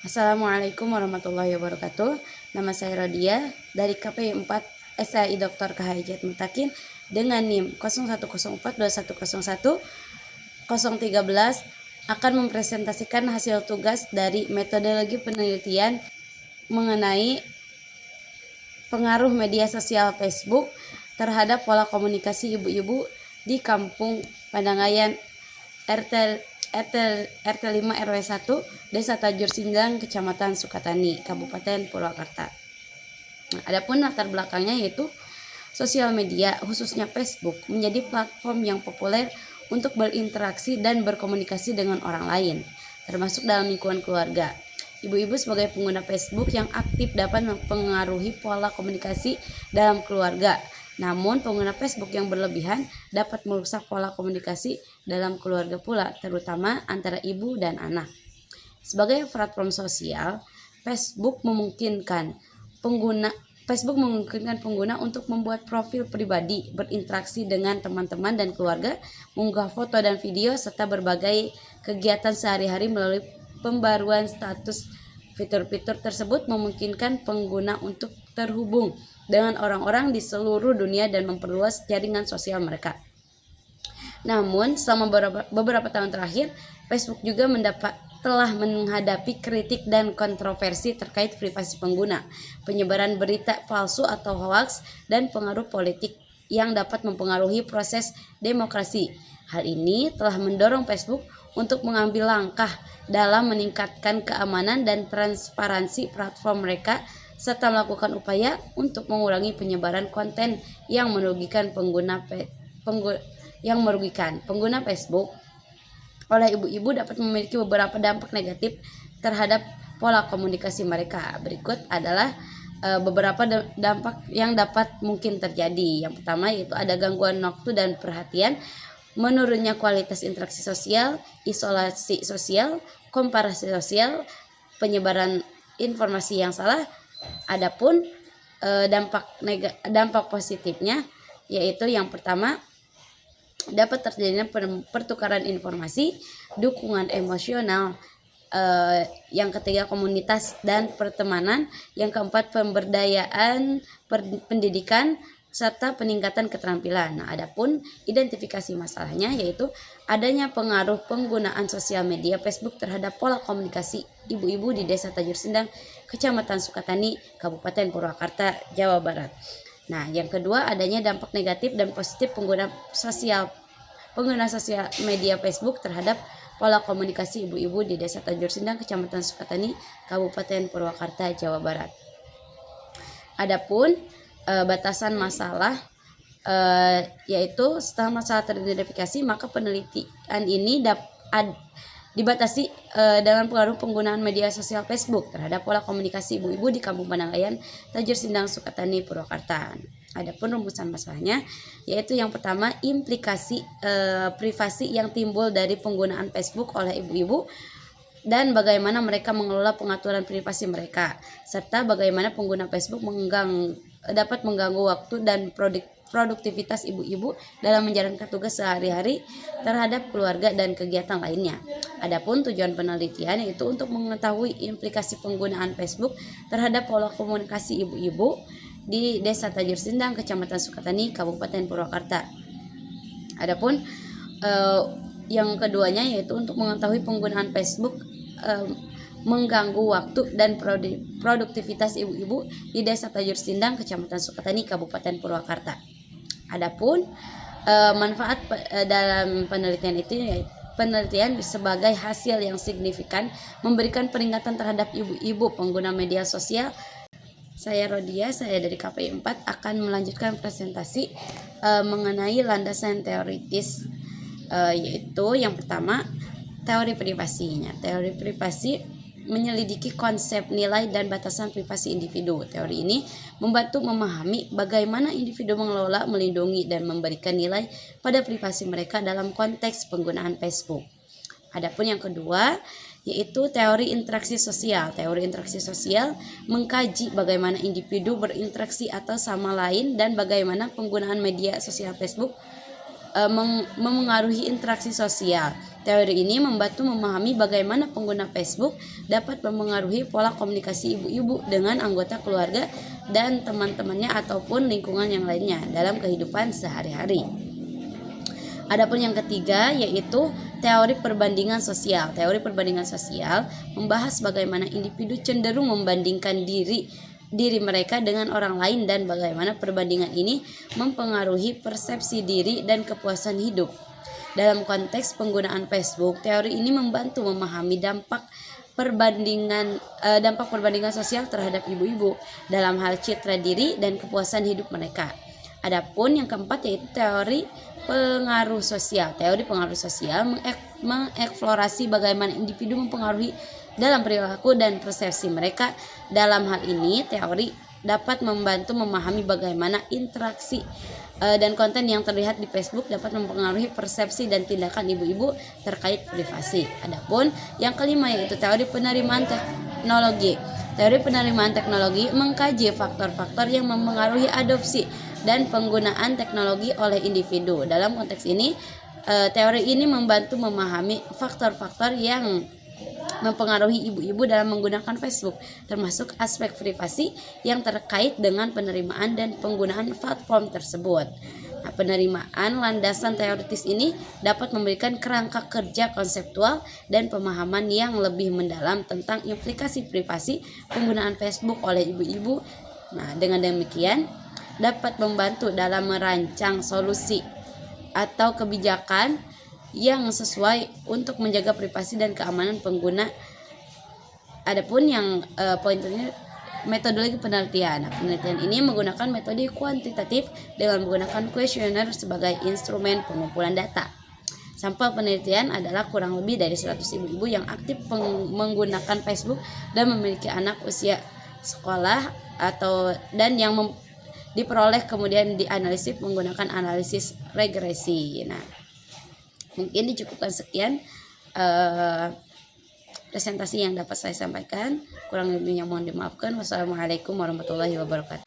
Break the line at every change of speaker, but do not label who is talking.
Assalamualaikum warahmatullahi wabarakatuh. Nama saya Rodia dari KPI 4 SAI Dr. Kahajat Mutakin dengan NIM 01042101 akan mempresentasikan hasil tugas dari metodologi penelitian mengenai pengaruh media sosial Facebook terhadap pola komunikasi ibu-ibu di Kampung Pandangayan RT 5 RW 1 Desa Tajur Sindang, Kecamatan Sukatani, Kabupaten Purwakarta. Nah, adapun latar belakangnya yaitu sosial media, khususnya Facebook, menjadi platform yang populer untuk berinteraksi dan berkomunikasi dengan orang lain, termasuk dalam lingkungan keluarga. Ibu-ibu sebagai pengguna Facebook yang aktif dapat mempengaruhi pola komunikasi dalam keluarga. Namun, pengguna Facebook yang berlebihan dapat merusak pola komunikasi dalam keluarga pula, terutama antara ibu dan anak. Sebagai platform sosial, Facebook memungkinkan pengguna untuk membuat profil pribadi, berinteraksi dengan teman-teman dan keluarga, mengunggah foto dan video, serta berbagai kegiatan sehari-hari melalui pembaruan status. Fitur-fitur tersebut memungkinkan pengguna untuk terhubung dengan orang-orang di seluruh dunia dan memperluas jaringan sosial mereka. Namun, selama beberapa tahun terakhir, Facebook juga telah menghadapi kritik dan kontroversi terkait privasi pengguna, penyebaran berita palsu atau hoaks, dan pengaruh politik yang dapat mempengaruhi proses demokrasi. Hal ini telah mendorong Facebook untuk mengambil langkah dalam meningkatkan keamanan dan transparansi platform mereka, serta melakukan upaya untuk mengurangi penyebaran konten yang merugikan pengguna Facebook oleh ibu-ibu dapat memiliki beberapa dampak negatif terhadap pola komunikasi mereka. Berikut adalah beberapa dampak yang dapat mungkin terjadi. Yang pertama yaitu ada gangguan waktu dan perhatian, menurunnya kualitas interaksi sosial, isolasi sosial, komparasi sosial, penyebaran informasi yang salah. Adapun dampak positifnya yaitu yang pertama dapat terjadinya pertukaran informasi, dukungan emosional, yang ketiga komunitas dan pertemanan, yang keempat pemberdayaan pendidikan serta peningkatan keterampilan. Nah, adapun identifikasi masalahnya yaitu adanya pengaruh penggunaan sosial media Facebook terhadap pola komunikasi ibu-ibu di Desa Tajur Sindang, Kecamatan Sukatani, Kabupaten Purwakarta, Jawa Barat. Nah, yang kedua adanya dampak negatif dan positif pengguna sosial media Facebook terhadap pola komunikasi ibu-ibu di Desa Tajur Sindang, Kecamatan Sukatani, Kabupaten Purwakarta, Jawa Barat. Adapun batasan masalah yaitu setelah masalah teridentifikasi maka penelitian ini dibatasi dalam pengaruh penggunaan media sosial Facebook terhadap pola komunikasi ibu-ibu di Kampung Pandangayan, Tajur Sindang, Sukatani, Purwakarta. Adapun rumusan masalahnya yaitu yang pertama implikasi privasi yang timbul dari penggunaan Facebook oleh ibu-ibu dan bagaimana mereka mengelola pengaturan privasi mereka, serta bagaimana pengguna Facebook dapat mengganggu waktu dan produktivitas ibu-ibu dalam menjalankan tugas sehari-hari terhadap keluarga dan kegiatan lainnya. Adapun tujuan penelitian yaitu untuk mengetahui implikasi penggunaan Facebook terhadap pola komunikasi ibu-ibu di Desa Tajur Sindang, Kecamatan Sukatani, Kabupaten Purwakarta. Adapun yang keduanya yaitu untuk mengetahui penggunaan Facebook mengganggu waktu dan produktivitas ibu-ibu di Desa Tajur Sindang, Kecamatan Sukatani, Kabupaten Purwakarta. Adapun manfaat dalam penelitian itu yaitu penelitian sebagai hasil yang signifikan memberikan peringatan terhadap ibu-ibu pengguna media sosial. Saya Rodia, saya dari KPI 4 akan melanjutkan presentasi mengenai landasan teoritis, yaitu yang pertama teori privasinya. Teori privasi menyelidiki konsep nilai dan batasan privasi individu. Teori ini membantu memahami bagaimana individu mengelola, melindungi, dan memberikan nilai pada privasi mereka dalam konteks penggunaan Facebook. Adapun yang kedua yaitu teori interaksi sosial. Teori interaksi sosial mengkaji bagaimana individu berinteraksi atau sama lain dan bagaimana penggunaan media sosial Facebook memengaruhi interaksi sosial. Teori ini membantu memahami bagaimana pengguna Facebook dapat memengaruhi pola komunikasi ibu-ibu dengan anggota keluarga dan teman-temannya ataupun lingkungan yang lainnya dalam kehidupan sehari-hari. Adapun yang ketiga yaitu teori perbandingan sosial. Teori perbandingan sosial membahas bagaimana individu cenderung membandingkan diri mereka dengan orang lain dan bagaimana perbandingan ini mempengaruhi persepsi diri dan kepuasan hidup. Dalam konteks penggunaan Facebook, teori ini membantu memahami dampak perbandingan sosial terhadap ibu-ibu dalam hal citra diri dan kepuasan hidup mereka. Adapun yang keempat yaitu teori pengaruh sosial. Teori pengaruh sosial mengeksplorasi bagaimana individu mempengaruhi dalam perilaku dan persepsi mereka. Dalam hal ini, teori dapat membantu memahami bagaimana interaksi dan konten yang terlihat di Facebook dapat mempengaruhi persepsi dan tindakan ibu-ibu terkait privasi. Adapun yang kelima yaitu teori penerimaan teknologi. Teori penerimaan teknologi mengkaji faktor-faktor yang mempengaruhi adopsi dan penggunaan teknologi oleh individu. Dalam konteks ini, teori ini membantu memahami faktor-faktor yang mempengaruhi ibu-ibu dalam menggunakan Facebook, termasuk aspek privasi yang terkait dengan penerimaan dan penggunaan platform tersebut. Nah, penerimaan landasan teoritis ini dapat memberikan kerangka kerja konseptual dan pemahaman yang lebih mendalam tentang implikasi privasi penggunaan Facebook oleh ibu-ibu. Nah, dengan demikian dapat membantu dalam merancang solusi atau kebijakan yang sesuai untuk menjaga privasi dan keamanan pengguna. Adapun yang poinnya metodologi penelitian. Nah, penelitian ini menggunakan metode kuantitatif dengan menggunakan kuesioner sebagai instrumen pengumpulan data. Sampel penelitian adalah kurang lebih dari 100 ibu-ibu yang aktif menggunakan Facebook dan memiliki anak usia sekolah dan yang diperoleh kemudian dianalisis menggunakan analisis regresi. Nah, mungkin dicukupkan sekian presentasi yang dapat saya sampaikan. Kurang lebihnya mohon dimaafkan. Wassalamualaikum warahmatullahi wabarakatuh.